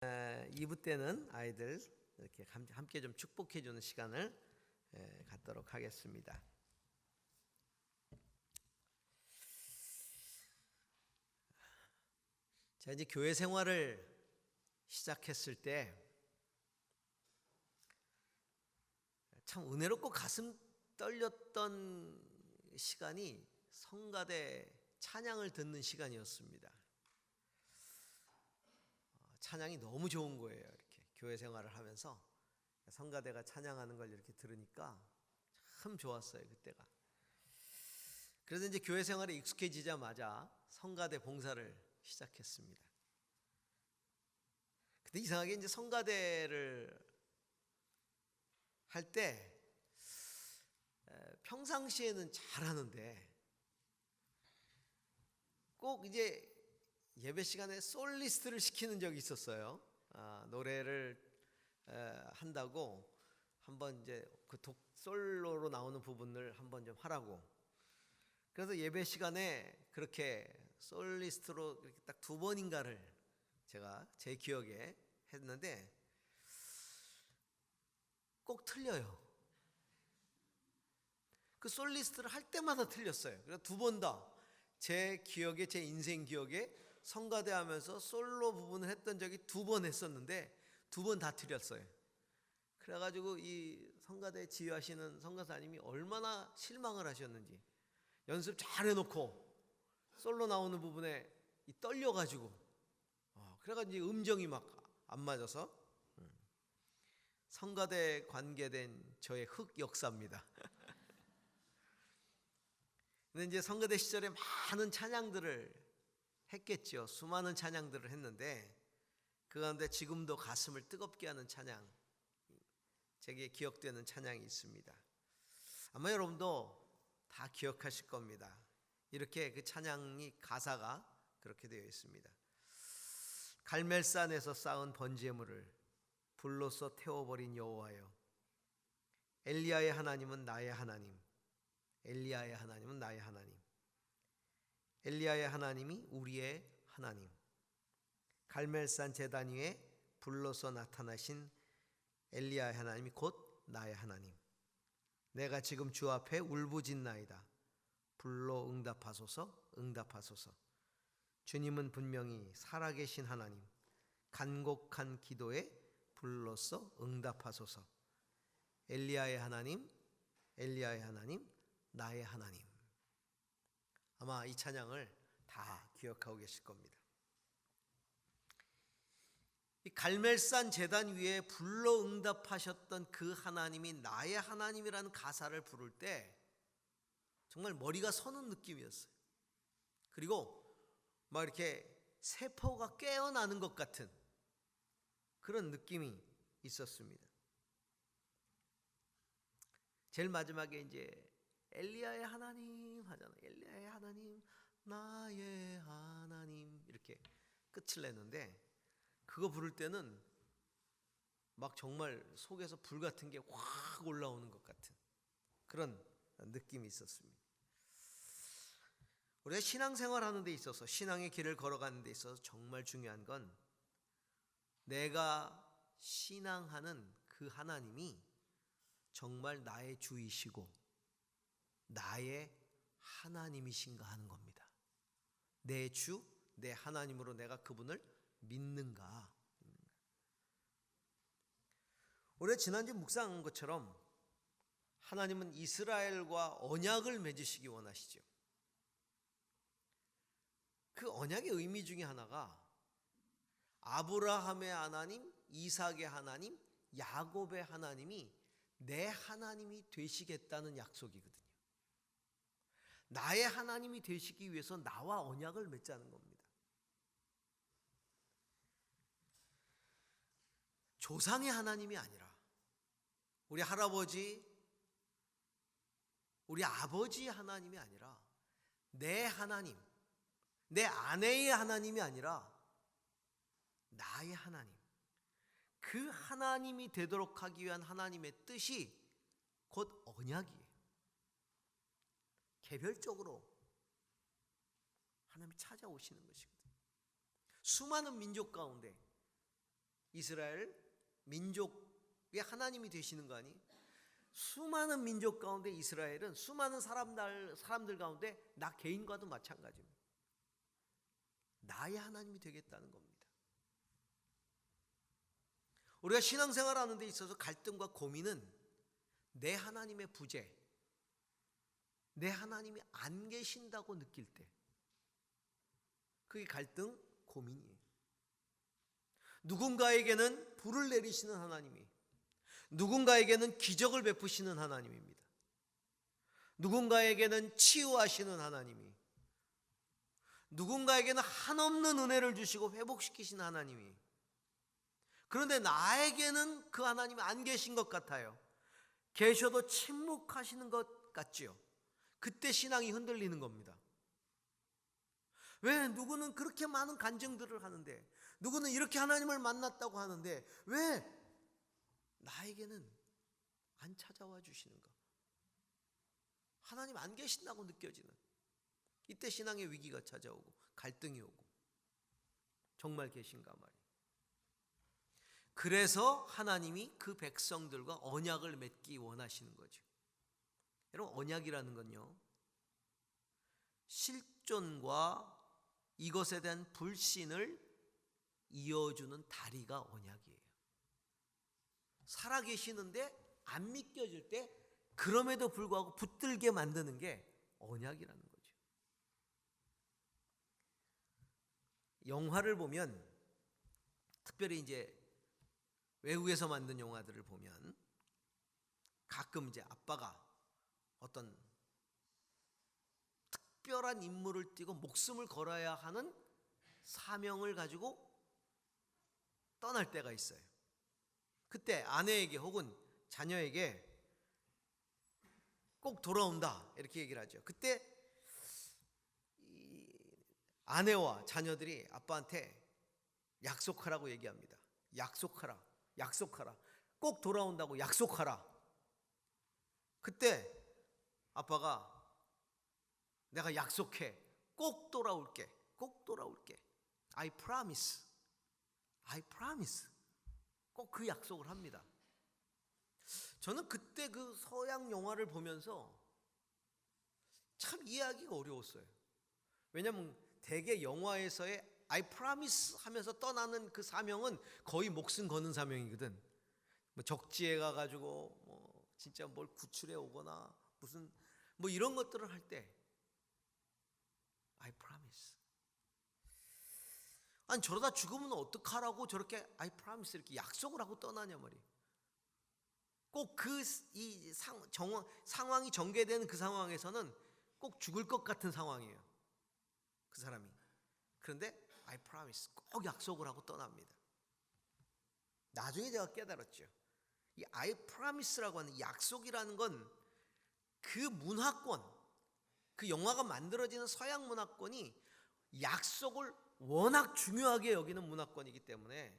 2부 때는 아이들 이렇게 함께 좀 축복해 주는 시간을 갖도록 하겠습니다. 제가 이제 교회 생활을 시작했을 때 참 은혜롭고 가슴 떨렸던 시간이 성가대 찬양을 듣는 시간이었습니다. 찬양이 너무 좋은 거예요. 이렇게 교회 생활을 하면서 성가대가 찬양하는 걸 이렇게 들으니까 참 좋았어요, 그때가. 그래서 이제 교회 생활에 익숙해지자마자 성가대 봉사를 시작했습니다. 근데 이상하게 이제 성가대를 할 때 평상시에는 잘하는데 꼭 이제 예배 시간에 솔리스트를 시키는 적이 있었어요. 노래를 한다고 한번 이제 그 솔로로 나오는 부분을 한번 좀 하라고. 그래서 예배 시간에 그렇게 솔리스트로 이렇게 딱 2번인가를 제가 제 기억에 했는데 꼭 틀려요. 그 솔리스트를 할 때마다 틀렸어요. 그래서 2번 다 제 기억에, 제 인생 기억에 성가대 하면서 솔로 부분을 했던 적이 2번 했었는데 2번 다 틀렸어요. 그래가지고 이 성가대 지휘하시는 성가사님이 얼마나 실망을 하셨는지, 연습 잘 해놓고 솔로 나오는 부분에 떨려가지고 그래가지고 이제 음정이 막 안 맞아서 성가대 관계된 저의 흑역사입니다. 근데 이제 성가대 시절에 많은 찬양들을 했겠죠. 수많은 찬양들을 했는데 그 가운데 지금도 가슴을 뜨겁게 하는 찬양, 제게 기억되는 찬양이 있습니다. 아마 여러분도 다 기억하실 겁니다. 이렇게 그 찬양이 가사가 그렇게 되어 있습니다. 갈멜산에서 쌓은 번제물을 불로써 태워버린 여호와여, 엘리야의 하나님은 나의 하나님, 엘리야의 하나님은 나의 하나님, 엘리야의 하나님이 우리의 하나님, 갈멜산 제단 위에 불로서 나타나신 엘리야의 하나님이 곧 나의 하나님. 내가 지금 주 앞에 울부짖나이다. 불로 응답하소서, 응답하소서. 주님은 분명히 살아계신 하나님, 간곡한 기도에 불로서 응답하소서. 엘리야의 하나님, 엘리야의 하나님, 나의 하나님. 아마 이 찬양을 다 기억하고 계실 겁니다. 이 갈멜산 제단 위에 불로 응답하셨던 그 하나님이 나의 하나님이라는 가사를 부를 때 정말 머리가 서는 느낌이었어요. 그리고 막 이렇게 세포가 깨어나는 것 같은 그런 느낌이 있었습니다. 제일 마지막에 이제 엘리야의 하나님 하잖아요. 엘리야의 하나님, 나의 하나님, 이렇게 끝을 냈는데 그거 부를 때는 막 정말 속에서 불 같은 게 확 올라오는 것 같은 그런 느낌이 있었습니다. 우리가 신앙생활 하는 데 있어서, 신앙의 길을 걸어가는 데 있어서 정말 중요한 건 내가 신앙하는 그 하나님이 정말 나의 주이시고 나의 하나님이신가 하는 겁니다. 내 주, 내 하나님으로 내가 그분을 믿는가. 우리가 지난주 묵상한 것처럼 하나님은 이스라엘과 언약을 맺으시기 원하시죠. 그 언약의 의미 중에 하나가 아브라함의 하나님, 이삭의 하나님, 야곱의 하나님이 내 하나님이 되시겠다는 약속이거든요. 나의 하나님이 되시기 위해서 나와 언약을 맺자는 겁니다. 조상의 하나님이 아니라 우리 할아버지, 우리 아버지 하나님이 아니라 내 하나님, 내 아내의 하나님이 아니라 나의 하나님, 그 하나님이 되도록 하기 위한 하나님의 뜻이 곧 언약이에요. 개별적으로 하나님이 찾아오시는 것이거든요. 수많은 민족 가운데 이스라엘 민족의 하나님이 되시는 거 아니? 수많은 민족 가운데 이스라엘은 수많은 사람들 가운데 나 개인과도 마찬가지입니다. 나의 하나님이 되겠다는 겁니다. 우리가 신앙생활하는 데 있어서 갈등과 고민은 내 하나님의 부재, 내 하나님이 안 계신다고 느낄 때, 그게 갈등, 고민이에요. 누군가에게는 불을 내리시는 하나님이, 누군가에게는 기적을 베푸시는 하나님입니다. 누군가에게는 치유하시는 하나님이, 누군가에게는 한없는 은혜를 주시고 회복시키시는 하나님이, 그런데 나에게는 그 하나님이 안 계신 것 같아요. 계셔도 침묵하시는 것 같지요. 그때 신앙이 흔들리는 겁니다. 왜 누구는 그렇게 많은 간증들을 하는데, 누구는 이렇게 하나님을 만났다고 하는데 왜 나에게는 안 찾아와 주시는가? 하나님 안 계신다고 느껴지는, 이때 신앙의 위기가 찾아오고 갈등이 오고, 정말 계신가 말이에요. 그래서 하나님이 그 백성들과 언약을 맺기 원하시는 거죠. 여러분, 언약이라는 건요, 실존과 이것에 대한 불신을 이어주는 다리가 언약이에요. 살아계시는데 안 믿겨질 때 그럼에도 불구하고 붙들게 만드는 게 언약이라는 거죠. 영화를 보면, 특별히 이제 외국에서 만든 영화들을 보면 가끔 이제 아빠가 어떤 특별한 임무를 띠고 목숨을 걸어야 하는 사명을 가지고 떠날 때가 있어요. 그때 아내에게 혹은 자녀에게 꼭 돌아온다 이렇게 얘기를 하죠. 그때 이 아내와 자녀들이 아빠한테 약속하라고 얘기합니다. 약속하라. 약속하라. 꼭 돌아온다고 약속하라. 그때 아빠가 내가 약속해. 꼭 돌아올게. 꼭 돌아올게. I promise. I promise. 꼭 그 약속을 합니다. 저는 그때 그 서양 영화를 보면서 참 이해하기가 어려웠어요. 왜냐하면 대개 영화에서의 I promise 하면서 떠나는 그 사명은 거의 목숨 거는 사명이거든. 뭐 적지에 가가지고 뭐 진짜 뭘 구출해 오거나 무슨 뭐 이런 것들을 할 때 I promise. 아니 저러다 죽으면 어떡하라고 저렇게 I promise 이렇게 약속을 하고 떠나냐 말이에요. 꼭 그 이 상황이 전개되는 그 상황에서는 꼭 죽을 것 같은 상황이에요. 그 사람이. 그런데 I promise 꼭 약속을 하고 떠납니다. 나중에 제가 깨달았죠. 이 I promise라고 하는 약속이라는 건 그 문화권, 그 영화가 만들어지는 서양 문화권이 약속을 워낙 중요하게 여기는 문화권이기 때문에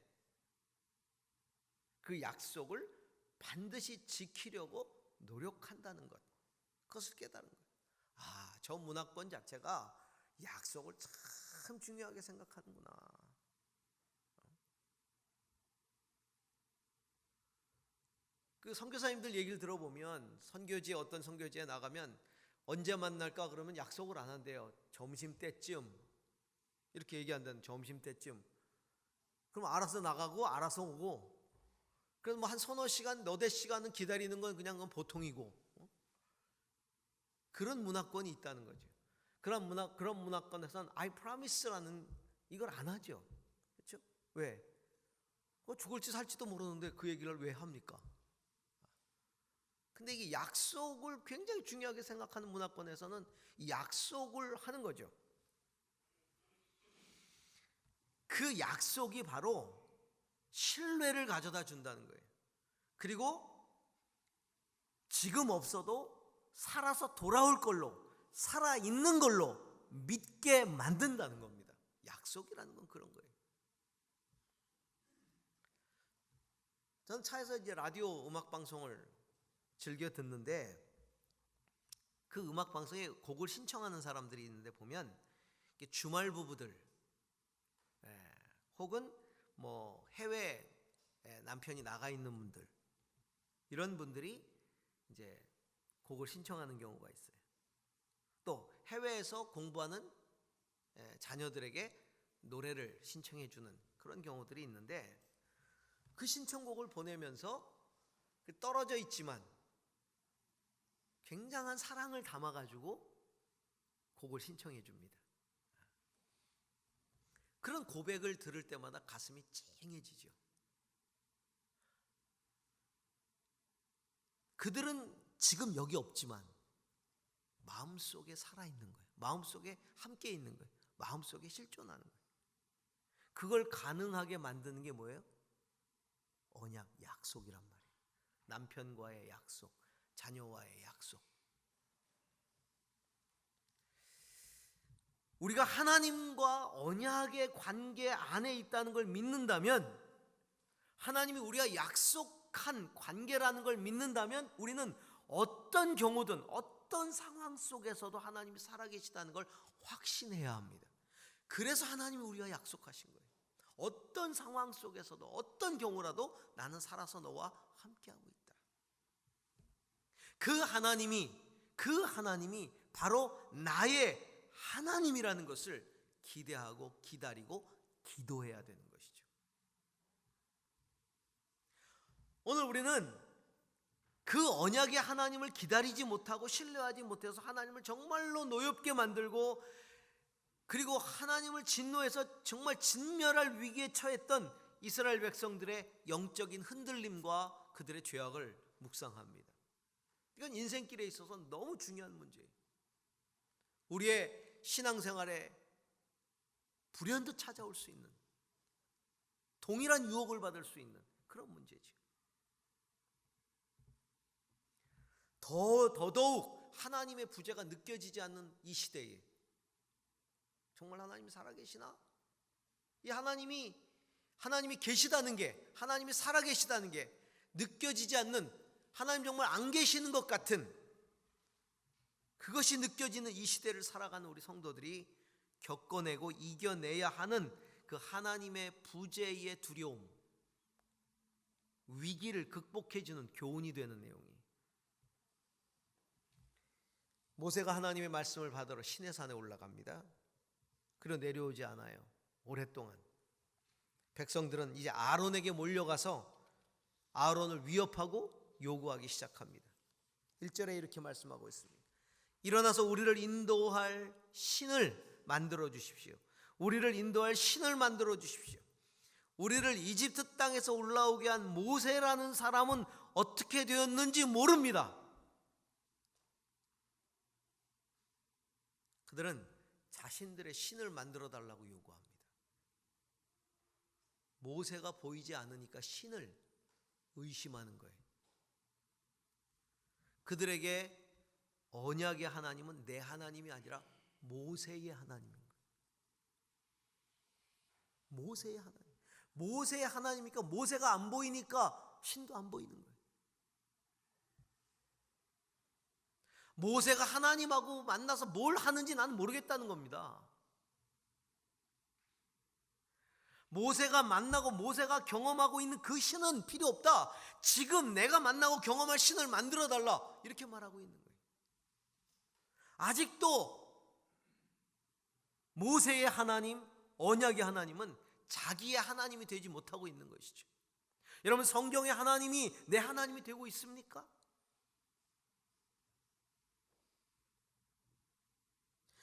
그 약속을 반드시 지키려고 노력한다는 것, 그것을 깨달은 거예요. 아, 저 문화권 자체가 약속을 참 중요하게 생각하는구나. 그 선교사님들 얘기를 들어보면 선교지에 어떤 선교지에 나가면 언제 만날까 그러면 약속을 안 한대요. 점심때쯤 이렇게 얘기한다는, 점심때쯤. 그럼 알아서 나가고 알아서 오고, 그래서 뭐 한 서너 시간, 너댓 시간은 기다리는 건 그냥 그건 보통이고, 그런 문화권이 있다는 거죠. 그런 문화권에서는 I promise라는 이걸 안 하죠. 그렇죠? 왜? 죽을지 살지도 모르는데 그 얘기를 왜 합니까? 근데 이게 약속을 굉장히 중요하게 생각하는 문화권에서는 이 약속을 하는 거죠. 그 약속이 바로 신뢰를 가져다 준다는 거예요. 그리고 지금 없어도 살아서 돌아올 걸로, 살아있는 걸로 믿게 만든다는 겁니다. 약속이라는 건 그런 거예요. 저는 차에서 이제 라디오 음악 방송을 즐겨 듣는데, 그 음악 방송에 곡을 신청하는 사람들이 있는데 보면 주말 부부들, 혹은 뭐 해외 남편이 나가 있는 분들, 이런 분들이 이제 곡을 신청하는 경우가 있어요. 또 해외에서 공부하는 자녀들에게 노래를 신청해 주는 그런 경우들이 있는데, 그 신청곡을 보내면서 떨어져 있지만 굉장한 사랑을 담아가지고 곡을 신청해 줍니다. 그런 고백을 들을 때마다 가슴이 찡해지죠. 그들은 지금 여기 없지만 마음속에 살아있는 거예요. 마음속에 함께 있는 거예요. 마음속에 실존하는 거예요. 그걸 가능하게 만드는 게 뭐예요? 언약, 약속이란 말이에요. 남편과의 약속, 자녀와의 약속. 우리가 하나님과 언약의 관계 안에 있다는 걸 믿는다면, 하나님이 우리가 약속한 관계라는 걸 믿는다면, 우리는 어떤 경우든 어떤 상황 속에서도 하나님이 살아계시다는 걸 확신해야 합니다. 그래서 하나님이 우리와 약속하신 거예요. 어떤 상황 속에서도 어떤 경우라도 나는 살아서 너와 함께하고 있다. 그 하나님이 바로 나의 하나님이라는 것을 기대하고 기다리고 기도해야 되는 것이죠. 오늘 우리는 그 언약의 하나님을 기다리지 못하고 신뢰하지 못해서 하나님을 정말로 노엽게 만들고, 그리고 하나님을 진노해서 정말 진멸할 위기에 처했던 이스라엘 백성들의 영적인 흔들림과 그들의 죄악을 묵상합니다. 이건 인생길에 있어서 너무 중요한 문제예요. 우리의 신앙생활에 불현듯 찾아올 수 있는, 동일한 유혹을 받을 수 있는 그런 문제죠. 더더욱 하나님의 부재가 느껴지지 않는 이 시대에 정말 하나님이 살아계시나? 이 하나님이 계시다는 게, 하나님이 살아계시다는 게 느껴지지 않는, 하나님 정말 안 계시는 것 같은 그것이 느껴지는 이 시대를 살아가는 우리 성도들이 겪어내고 이겨내야 하는 그 하나님의 부재의 두려움, 위기를 극복해주는 교훈이 되는 내용이, 모세가 하나님의 말씀을 받으러 시내산에 올라갑니다. 그리고 내려오지 않아요. 오랫동안 백성들은 이제 아론에게 몰려가서 아론을 위협하고 요구하기 시작합니다. 1절에 이렇게 말씀하고 있습니다. 일어나서 우리를 인도할 신을 만들어 주십시오. 우리를 인도할 신을 만들어 주십시오. 우리를 이집트 땅에서 올라오게 한 모세라는 사람은 어떻게 되었는지 모릅니다. 그들은 자신들의 신을 만들어 달라고 요구합니다. 모세가 보이지 않으니까 신을 의심하는 거예요. 그들에게 언약의 하나님은 내 하나님이 아니라 모세의 하나님인 거예요. 모세의 하나님. 모세의 하나님이니까 모세가 안 보이니까 신도 안 보이는 거예요. 모세가 하나님하고 만나서 뭘 하는지 나는 모르겠다는 겁니다. 모세가 만나고 모세가 경험하고 있는 그 신은 필요 없다. 지금 내가 만나고 경험할 신을 만들어 달라. 이렇게 말하고 있는 거예요. 아직도 모세의 하나님, 언약의 하나님은 자기의 하나님이 되지 못하고 있는 것이죠. 여러분, 성경의 하나님이 내 하나님이 되고 있습니까?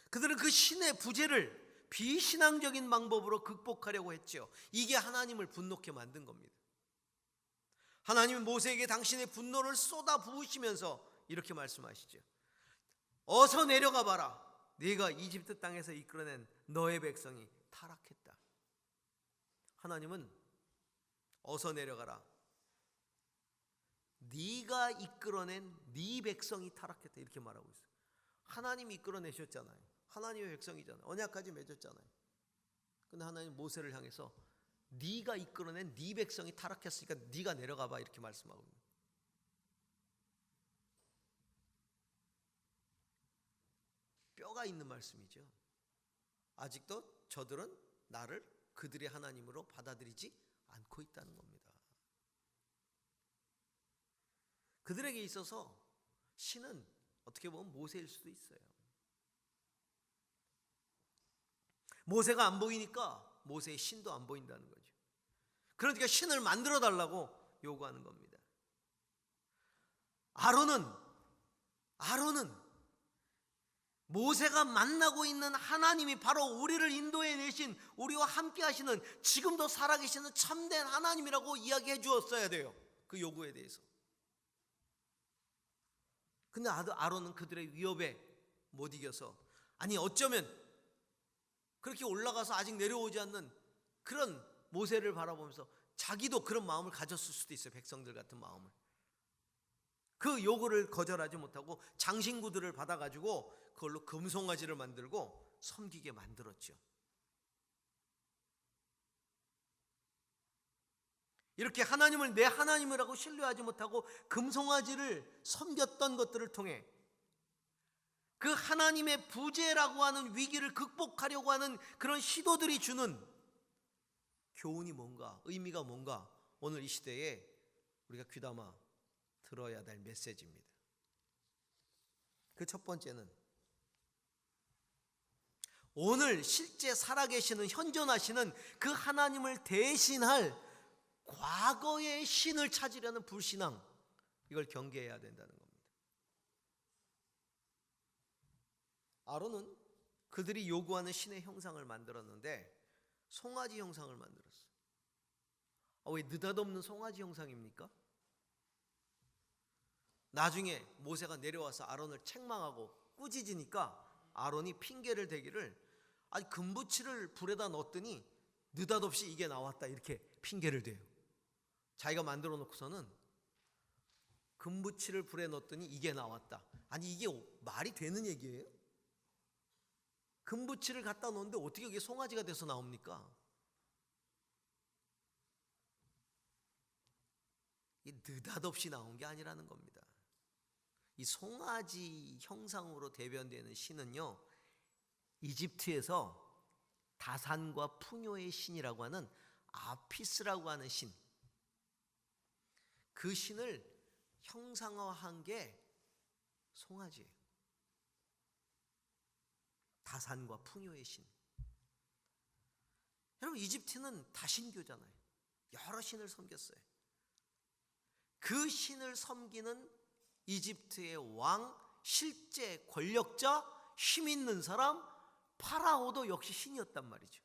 그들은 그 신의 부재를 비신앙적인 방법으로 극복하려고 했죠. 이게 하나님을 분노케 만든 겁니다. 하나님은 모세에게 당신의 분노를 쏟아 부으시면서 이렇게 말씀하시죠. 어서 내려가 봐라. 네가 이집트 땅에서 이끌어낸 너의 백성이 타락했다. 하나님은 어서 내려가라. 네가 이끌어낸 네 백성이 타락했다. 이렇게 말하고 있어요. 하나님이 이끌어내셨잖아요. 하나님의 백성이잖아요. 언약까지 맺었잖아요. 근데 하나님 모세를 향해서 네가 이끌어낸 네 백성이 타락했으니까 네가 내려가 봐. 이렇게 말씀하고 있는 거예요. 뼈가 있는 말씀이죠. 아직도 저들은 나를 그들의 하나님으로 받아들이지 않고 있다는 겁니다. 그들에게 있어서 신은 어떻게 보면 모세일 수도 있어요. 모세가 안 보이니까 모세의 신도 안 보인다는 거죠. 그러니까 신을 만들어 달라고 요구하는 겁니다. 아론은 모세가 만나고 있는 하나님이 바로 우리를 인도해 내신, 우리와 함께 하시는, 지금도 살아계시는 참된 하나님이라고 이야기해 주었어야 돼요. 그 요구에 대해서. 근데 아론은 그들의 위협에 못 이겨서, 아니 어쩌면 그렇게 올라가서 아직 내려오지 않는 그런 모세를 바라보면서 자기도 그런 마음을 가졌을 수도 있어요. 백성들 같은 마음을. 그 요구를 거절하지 못하고 장신구들을 받아가지고 그걸로 금송아지를 만들고 섬기게 만들었죠. 이렇게 하나님을 내 하나님이라고 신뢰하지 못하고 금송아지를 섬겼던 것들을 통해 그 하나님의 부재라고 하는 위기를 극복하려고 하는 그런 시도들이 주는 교훈이 뭔가, 의미가 뭔가, 오늘 이 시대에 우리가 귀담아 들어야 될 메시지입니다. 그 첫 번째는 오늘 실제 살아계시는, 현존하시는 그 하나님을 대신할 과거의 신을 찾으려는 불신앙, 이걸 경계해야 된다는 겁니다. 아론은 그들이 요구하는 신의 형상을 만들었는데 송아지 형상을 만들었어요. 왜 느닷없는 송아지 형상입니까? 나중에 모세가 내려와서 아론을 책망하고 꾸짖으니까 아론이 핑계를 대기를, 아니 금부치를 불에다 넣었더니 느닷없이 이게 나왔다, 이렇게 핑계를 대요. 자기가 만들어 놓고서는 금부치를 불에 넣었더니 이게 나왔다. 아니 이게 말이 되는 얘기예요? 금부치를 갖다 놓는데 어떻게 이게 송아지가 돼서 나옵니까? 이 느닷없이 나온 게 아니라는 겁니다. 이 송아지 형상으로 대변되는 신은요, 이집트에서 다산과 풍요의 신이라고 하는 아피스라고 하는 신, 그 신을 형상화한 게 송아지예요. 다산과 풍요의 신. 여러분, 이집트는 다신교잖아요. 여러 신을 섬겼어요. 그 신을 섬기는 이집트의 왕, 실제 권력자, 힘 있는 사람, 파라오도 역시 신이었단 말이죠.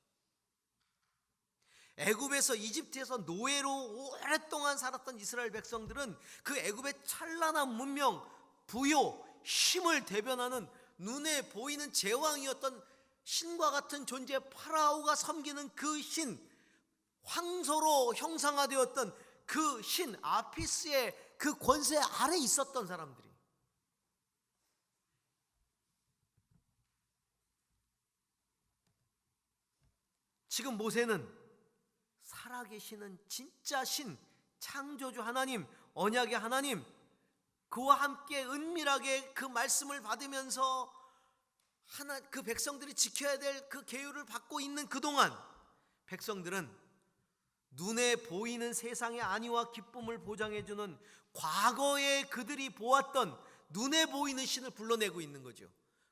애굽에서, 이집트에서 노예로 오랫동안 살았던 이스라엘 백성들은 그 애굽의 찬란한 문명, 부요, 힘을 대변하는 눈에 보이는 제왕이었던 신과 같은 존재 파라오가 섬기는 그 신, 황소로 형상화되었던 그 신 아피스의 그 권세 아래 있었던 사람들이, 지금 모세는 살아계시는 진짜 신, 창조주 하나님, 언약의 하나님, 그와 함께 은밀하게 그 말씀을 받으면서 그 백성들이 지켜야 될 그 계율을 받고 있는 그동안 백성들은 눈에 보이는 세상의 안위와 기쁨을 보장해주는 과거에 그들이 보았던 눈에 보이는 신을 불러내고 있는 거죠.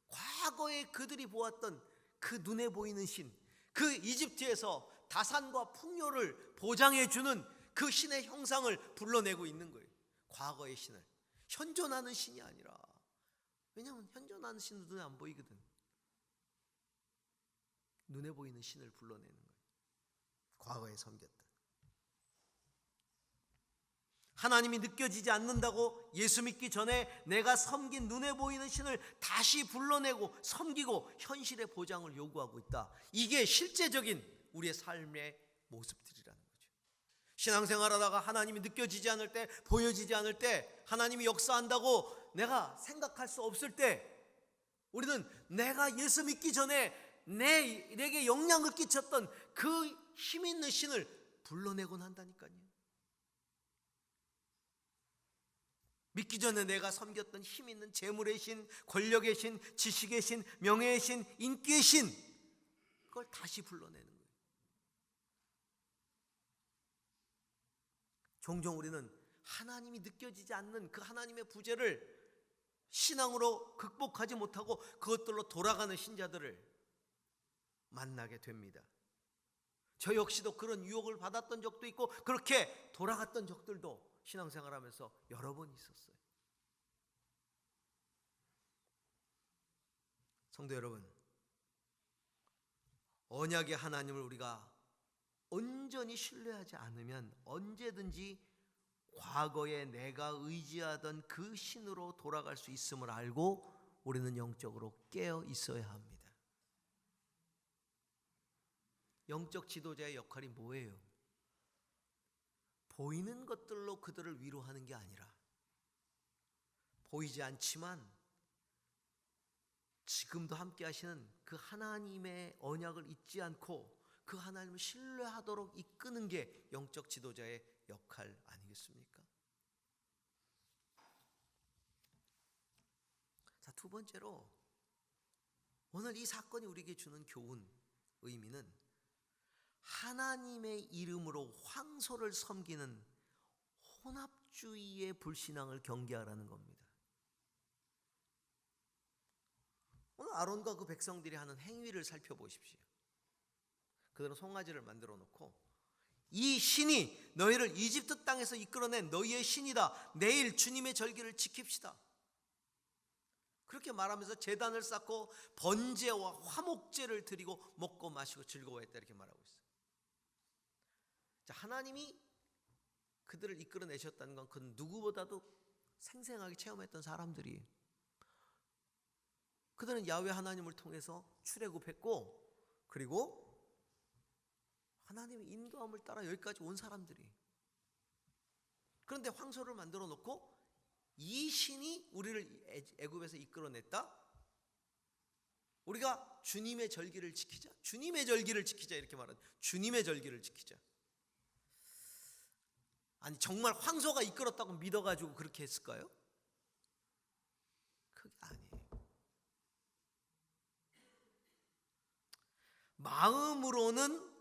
과거에 그들이 보았던 그 눈에 보이는 신, 그 이집트에서 다산과 풍요를 보장해주는 그 신의 형상을 불러내고 있는 거예요. 과거의 신을. 현존하는 신이 아니라, 왜냐하면 현존하는 신은 눈에 안 보이거든. 눈에 보이는 신을 불러내는 거예요. 과거에 섬겼다. 하나님이 느껴지지 않는다고 예수 믿기 전에 내가 섬긴 눈에 보이는 신을 다시 불러내고 섬기고 현실의 보장을 요구하고 있다. 이게 실제적인 우리의 삶의 모습들이라는 거죠. 신앙생활하다가 하나님이 느껴지지 않을 때, 보여지지 않을 때, 하나님이 역사한다고 내가 생각할 수 없을 때, 우리는 내가 예수 믿기 전에 내게 영향을 끼쳤던 그 힘 있는 신을 불러내곤 한다니까요. 믿기 전에 내가 섬겼던 힘 있는 재물의 신, 권력의 신, 지식의 신, 명예의 신, 인기의 신, 그걸 다시 불러내는 거예요. 종종 우리는 하나님이 느껴지지 않는 그 하나님의 부재를 신앙으로 극복하지 못하고 그것들로 돌아가는 신자들을 만나게 됩니다. 저 역시도 그런 유혹을 받았던 적도 있고 그렇게 돌아갔던 적들도 신앙생활하면서 여러 번 있었어요. 성도 여러분, 언약의 하나님을 우리가 온전히 신뢰하지 않으면 언제든지 과거에 내가 의지하던 그 신으로 돌아갈 수 있음을 알고 우리는 영적으로 깨어 있어야 합니다. 영적 지도자의 역할이 뭐예요? 보이는 것들로 그들을 위로하는 게 아니라 보이지 않지만 지금도 함께 하시는 그 하나님의 언약을 잊지 않고 그 하나님을 신뢰하도록 이끄는 게 영적 지도자의 역할 아니겠습니까? 자, 두 번째로 오늘 이 사건이 우리에게 주는 교훈, 의미는 하나님의 이름으로 황소를 섬기는 혼합주의의 불신앙을 경계하라는 겁니다. 오늘 아론과 그 백성들이 하는 행위를 살펴보십시오. 그들은 송아지를 만들어 놓고 이 신이 너희를 이집트 땅에서 이끌어낸 너희의 신이다. 내일 주님의 절기를 지킵시다. 그렇게 말하면서 제단을 쌓고 번제와 화목제를 드리고 먹고 마시고 즐거워했다 이렇게 말하고 있어요. 자, 하나님이 그들을 이끌어내셨다는 건 그 누구보다도 생생하게 체험했던 사람들이에요. 그들은 야훼 하나님을 통해서 출애굽했고 그리고 하나님의 인도함을 따라 여기까지 온 사람들이. 그런데 황소를 만들어 놓고 이 신이 우리를 애굽에서 이끌어냈다. 우리가 주님의 절기를 지키자. 주님의 절기를 지키자 이렇게 말하는. 주님의 절기를 지키자. 아니 정말 황소가 이끌었다고 믿어가지고 그렇게 했을까요? 그게 아니에요. 마음으로는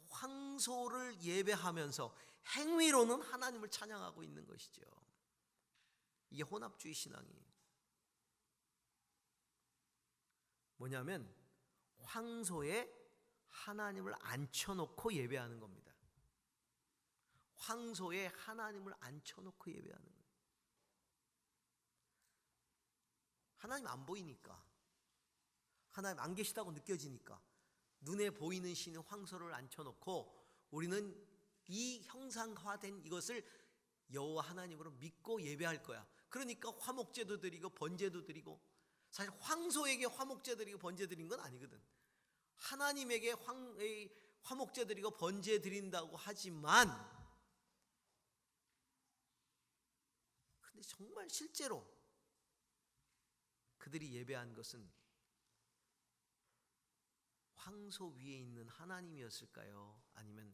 황소를 예배하면서 행위로는 하나님을 찬양하고 있는 것이죠. 이게 혼합주의 신앙이에요. 뭐냐면 황소에 하나님을 앉혀놓고 예배하는 겁니다. 황소에 하나님을 앉혀놓고 예배하는 거예요. 하나님 안 보이니까, 하나님 안 계시다고 느껴지니까 눈에 보이는 신인 황소를 앉혀놓고 우리는 이 형상화된 이것을 여호와 하나님으로 믿고 예배할 거야. 그러니까 화목제도 드리고 번제도 드리고, 사실 황소에게 화목제 드리고 번제 드린 건 아니거든. 하나님에게 화목제 드리고 번제 드린다고 하지만, 근데 정말 실제로 그들이 예배한 것은 황소 위에 있는 하나님이었을까요? 아니면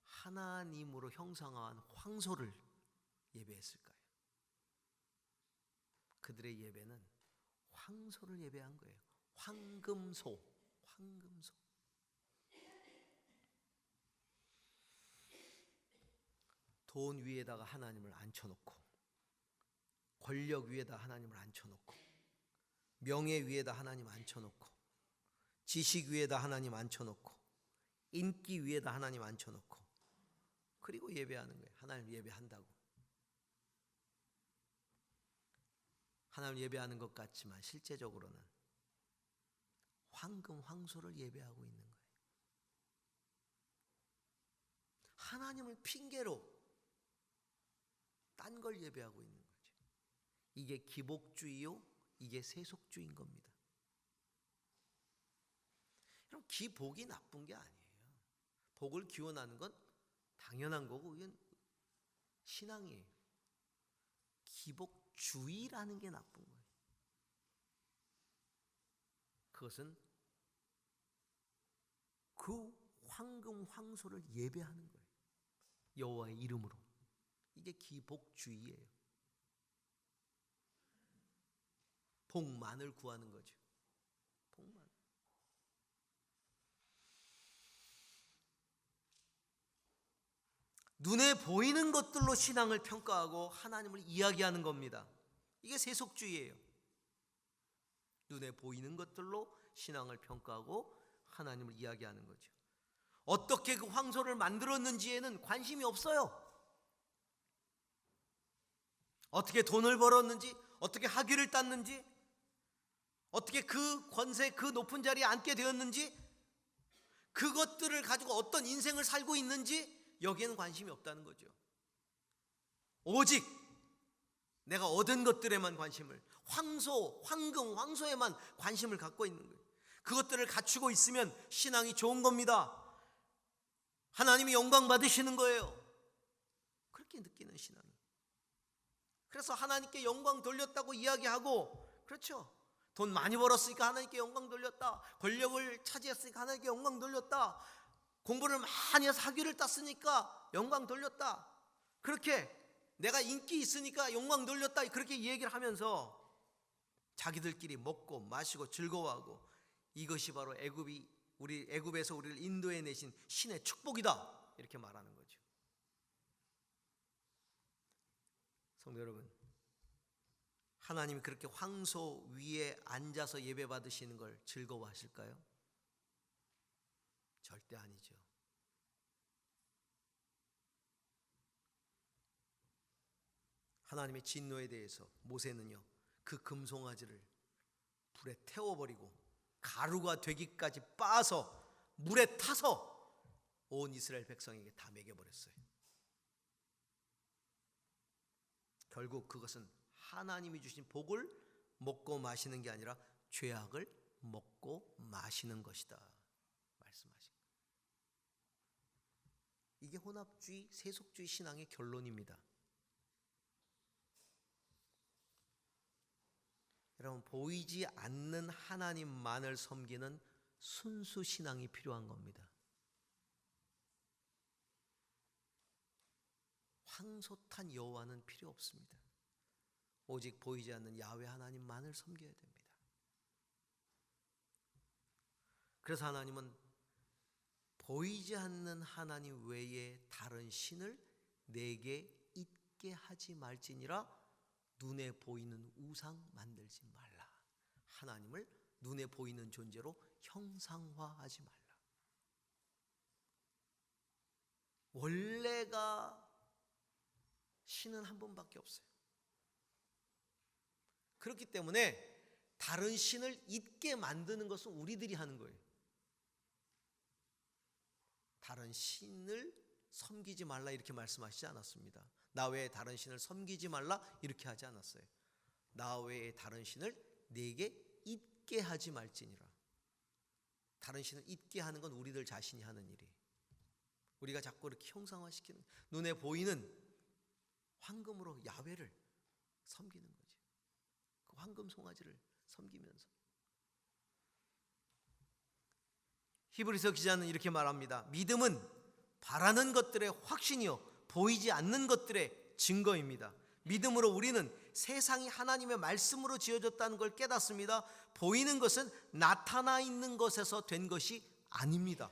하나님으로 형상화한 황소를 예배했을까요? 그들의 예배는 황소를 예배한 거예요. 황금소. 돈 위에다가 하나님을 앉혀놓고, 권력 위에다 하나님을 앉혀놓고, 명예 위에다 하나님 앉혀놓고, 지식 위에다 하나님 앉혀놓고, 인기 위에다 하나님 앉혀놓고, 그리고 예배하는 거예요. 하나님 예배한다고. 하나님 예배하는 것 같지만 실제적으로는 황소를 예배하고 있는 거예요. 하나님을 핑계로 딴 걸 예배하고 있는 거죠. 이게 기복주의요, 이게 세속주의인 겁니다. 그럼 기복이 나쁜 게 아니에요. 복을 기원하는 건 당연한 거고 이건 신앙이에요. 기복주의라는 게 나쁜 거예요. 그것은 그 황소를 예배하는 거예요. 여호와의 이름으로. 이게 기복주의예요. 복만을 구하는 거죠. 복만. 눈에 보이는 것들로 신앙을 평가하고 하나님을 이야기하는 겁니다. 이게 세속주의예요. 눈에 보이는 것들로 신앙을 평가하고 하나님을 이야기하는 거죠. 어떻게 그 황소를 만들었는지에는 관심이 없어요. 어떻게 돈을 벌었는지, 어떻게 학위를 땄는지, 어떻게 그 권세, 그 높은 자리에 앉게 되었는지, 그것들을 가지고 어떤 인생을 살고 있는지 여기에는 관심이 없다는 거죠. 오직 내가 얻은 것들에만 관심을, 황소, 황금, 황소에만 관심을 갖고 있는 거예요. 그것들을 갖추고 있으면 신앙이 좋은 겁니다. 하나님이 영광 받으시는 거예요. 그렇게 느끼는 신앙이. 그래서 하나님께 영광 돌렸다고 이야기하고, 그렇죠. 돈 많이 벌었으니까 하나님께 영광 돌렸다. 권력을 차지했으니까 하나님께 영광 돌렸다. 공부를 많이 해서 학위를 땄으니까 영광 돌렸다. 그렇게 내가 인기 있으니까 영광 돌렸다. 그렇게 얘기를 하면서 자기들끼리 먹고 마시고 즐거워하고, 이것이 바로 애굽에서 우리를 인도해 내신 신의 축복이다. 이렇게 말하는 거죠. 성도 여러분, 하나님이 그렇게 황소 위에 앉아서 예배 받으시는 걸 즐거워하실까요? 절대 아니죠. 하나님의 진노에 대해서 모세는요, 그 금송아지를 불에 태워버리고 가루가 되기까지 빻아서 물에 타서 온 이스라엘 백성에게 다 먹여버렸어요. 결국 그것은 하나님이 주신 복을 먹고 마시는 게 아니라 죄악을 먹고 마시는 것이다 말씀하신 거예요. 이게 혼합주의, 세속주의 신앙의 결론입니다. 여러분, 보이지 않는 하나님만을 섬기는 순수 신앙이 필요한 겁니다. 황소탄 여호와는 필요 없습니다. 오직 보이지 않는 야훼 하나님만을 섬겨야 됩니다. 그래서 하나님은 보이지 않는 하나님 외에 다른 신을 내게 있게 하지 말지니라. 눈에 보이는 우상 만들지 말라. 하나님을 눈에 보이는 존재로 형상화하지 말라. 원래가 신은 한 분밖에 없어요. 그렇기 때문에 다른 신을 잊게 만드는 것은 우리들이 하는 거예요. 다른 신을 섬기지 말라 이렇게 말씀하시지 않았습니다. 나 외에 다른 신을 섬기지 말라 이렇게 하지 않았어요. 나 외에 다른 신을 내게 잊게 하지 말지니라. 다른 신을 잊게 하는 건 우리들 자신이 하는 일이에요. 우리가 자꾸 이렇게 형상화시키는, 눈에 보이는 황금으로 야훼를 섬기는 거죠. 그 황금 송아지를 섬기면서. 히브리서 기자는 이렇게 말합니다. 믿음은 바라는 것들의 확신이요 보이지 않는 것들의 증거입니다. 믿음으로 우리는 세상이 하나님의 말씀으로 지어졌다는 걸 깨닫습니다. 보이는 것은 나타나 있는 것에서 된 것이 아닙니다.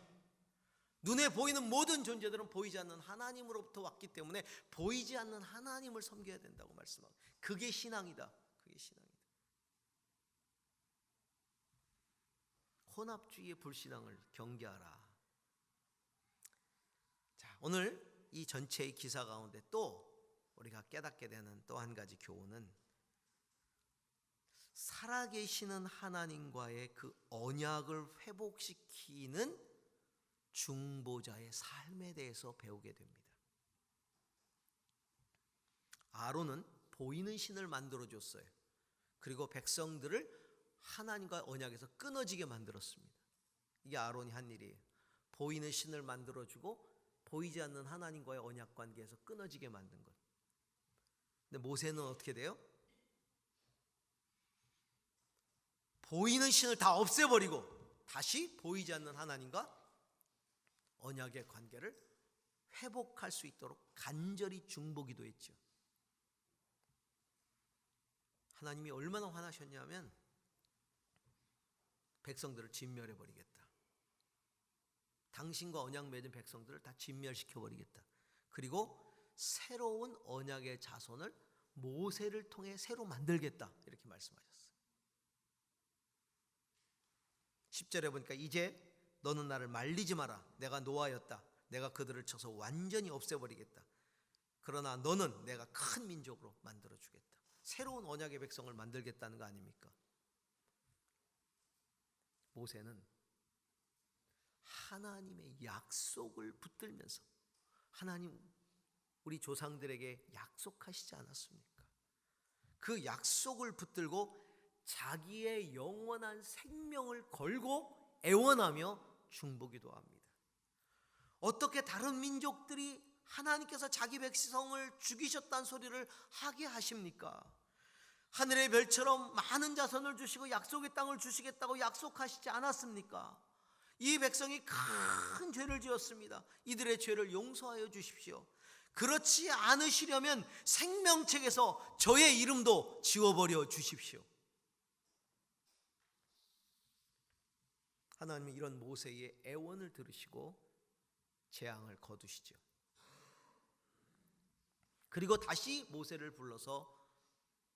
눈에 보이는 모든 존재들은 보이지 않는 하나님으로부터 왔기 때문에 보이지 않는 하나님을 섬겨야 된다고 말씀하고, 그게 신앙이다. 그게 신앙이다. 혼합주의의 불신앙을 경계하라. 자, 오늘 이 전체의 기사 가운데 또 우리가 깨닫게 되는 또 한 가지 교훈은, 살아계시는 하나님과의 그 언약을 회복시키는 중보자의 삶에 대해서 배우게 됩니다. 아론은 보이는 신을 만들어줬어요. 그리고 백성들을 하나님과 언약에서 끊어지게 만들었습니다. 이게 아론이 한 일이에요. 보이는 신을 만들어주고 보이지 않는 하나님과의 언약 관계에서 끊어지게 만든 것. 근데 모세는 어떻게 돼요? 보이는 신을 다 없애버리고 다시 보이지 않는 하나님과 언약의 관계를 회복할 수 있도록 간절히 중보기도 했죠. 하나님이 얼마나 화나셨냐면 백성들을 진멸해버리겠다. 당신과 언약 맺은 백성들을 다 진멸시켜버리겠다. 그리고 새로운 언약의 자손을 모세를 통해 새로 만들겠다, 이렇게 말씀하셨어요. 10절에 보니까 이제 너는 나를 말리지 마라. 내가 노하였다. 내가 그들을 쳐서 완전히 없애버리겠다. 그러나 너는 내가 큰 민족으로 만들어주겠다. 새로운 언약의 백성을 만들겠다는 거 아닙니까? 모세는 하나님의 약속을 붙들면서, 하나님 우리 조상들에게 약속하시지 않았습니까? 그 약속을 붙들고 자기의 영원한 생명을 걸고 애원하며 중보기도 합니다. 어떻게 다른 민족들이 하나님께서 자기 백성을 죽이셨다는 소리를 하게 하십니까? 하늘의 별처럼 많은 자손을 주시고 약속의 땅을 주시겠다고 약속하시지 않았습니까? 이 백성이 큰 죄를 지었습니다. 이들의 죄를 용서하여 주십시오. 그렇지 않으시려면 생명책에서 저의 이름도 지워버려 주십시오. 하나님이 이런 모세의 애원을 들으시고 재앙을 거두시죠. 그리고 다시 모세를 불러서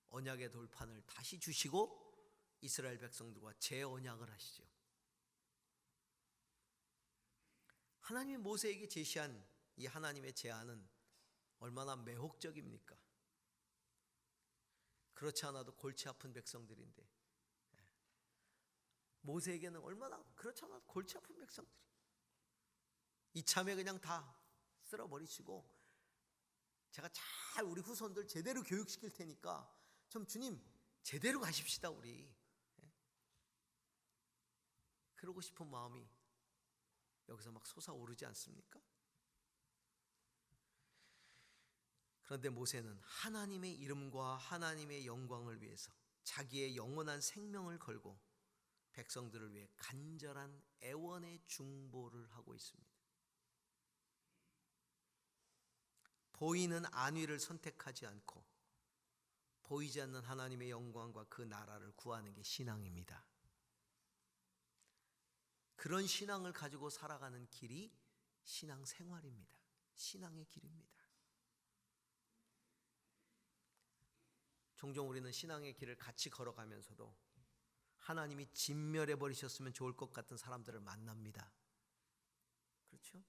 언약의 돌판을 다시 주시고 이스라엘 백성들과 재언약을 하시죠. 하나님이 모세에게 제시한 이 하나님의 제안은 얼마나 매혹적입니까? 그렇지 않아도 골치 아픈 백성들인데, 모세에게는 얼마나 그렇지 않아도 골치 아픈 백성들이 이참에 그냥 다 쓸어버리시고 제가 잘 우리 후손들 제대로 교육시킬 테니까 좀 주님 제대로 가십시다 우리. 그러고 싶은 마음이 여기서 막 솟아오르지 않습니까? 그런데 모세는 하나님의 이름과 하나님의 영광을 위해서 자기의 영원한 생명을 걸고 백성들을 위해 간절한 애원의 중보를 하고 있습니다. 보이는 안위를 선택하지 않고 보이지 않는 하나님의 영광과 그 나라를 구하는 게 신앙입니다. 그런 신앙을 가지고 살아가는 길이 신앙 생활입니다. 신앙의 길입니다. 종종 우리는 신앙의 길을 같이 걸어가면서도 하나님이 진멸해 버리셨으면 좋을 것 같은 사람들을 만납니다. 그렇죠?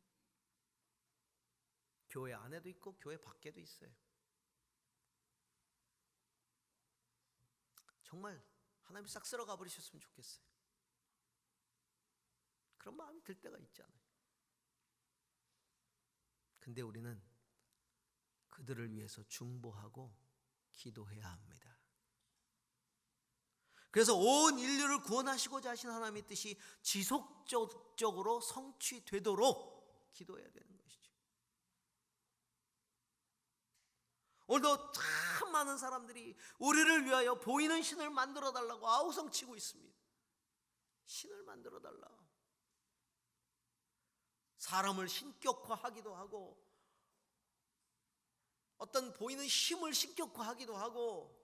교회 안에도 있고 교회 밖에도 있어요. 정말 하나님이 싹 쓸어가 버리셨으면 좋겠어요. 그런 마음이 들 때가 있잖아요. 근데 우리는 그들을 위해서 중보하고 기도해야 합니다. 그래서 온 인류를 구원하시고자 하신 하나님의 뜻이 지속적으로 성취되도록 기도해야 되는 것이죠. 오늘도 참 많은 사람들이 우리를 위하여 보이는 신을 만들어 달라고 아우성치고 있습니다. 신을 만들어 달라. 사람을 신격화하기도 하고 어떤 보이는 힘을 신격화하기도 하고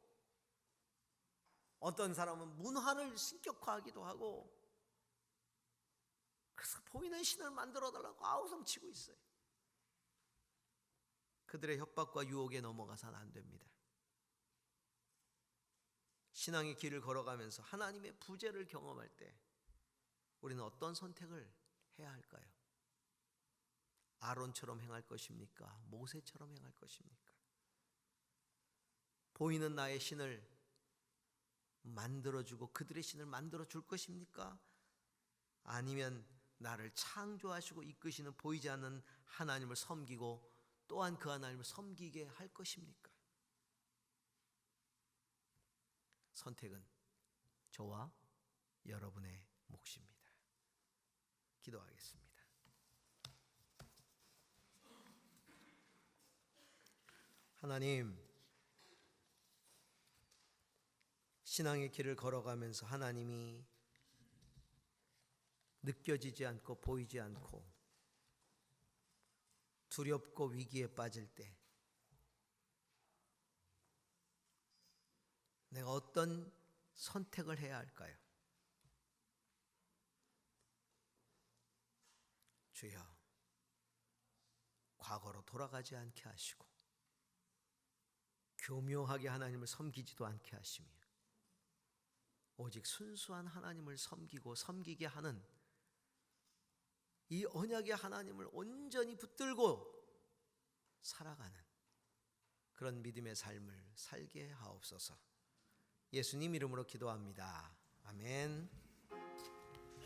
어떤 사람은 문화를 신격화하기도 하고, 그래서 보이는 신을 만들어 달라고 아우성치고 있어요. 그들의 협박과 유혹에 넘어가서는 안 됩니다. 신앙의 길을 걸어가면서 하나님의 부재를 경험할 때 우리는 어떤 선택을 해야 할까요? 아론처럼 행할 것입니까? 모세처럼 행할 것입니까? 보이는 나의 신을 만들어주고 그들의 신을 만들어줄 것입니까? 아니면 나를 창조하시고 이끄시는 보이지 않는 하나님을 섬기고 또한 그 하나님을 섬기게 할 것입니까? 선택은 저와 여러분의 몫입니다. 기도하겠습니다. 하나님, 신앙의 길을 걸어가면서 하나님이 느껴지지 않고 보이지 않고 두렵고 위기에 빠질 때 내가 어떤 선택을 해야 할까요? 주여, 과거로 돌아가지 않게 하시고 교묘하게 하나님을 섬기지도 않게 하시며 오직 순수한 하나님을 섬기게 하는 이 언약의 하나님을 온전히 붙들고 살아가는 그런 믿음의 삶을 살게 하옵소서. 예수님 이름으로 기도합니다. 아멘.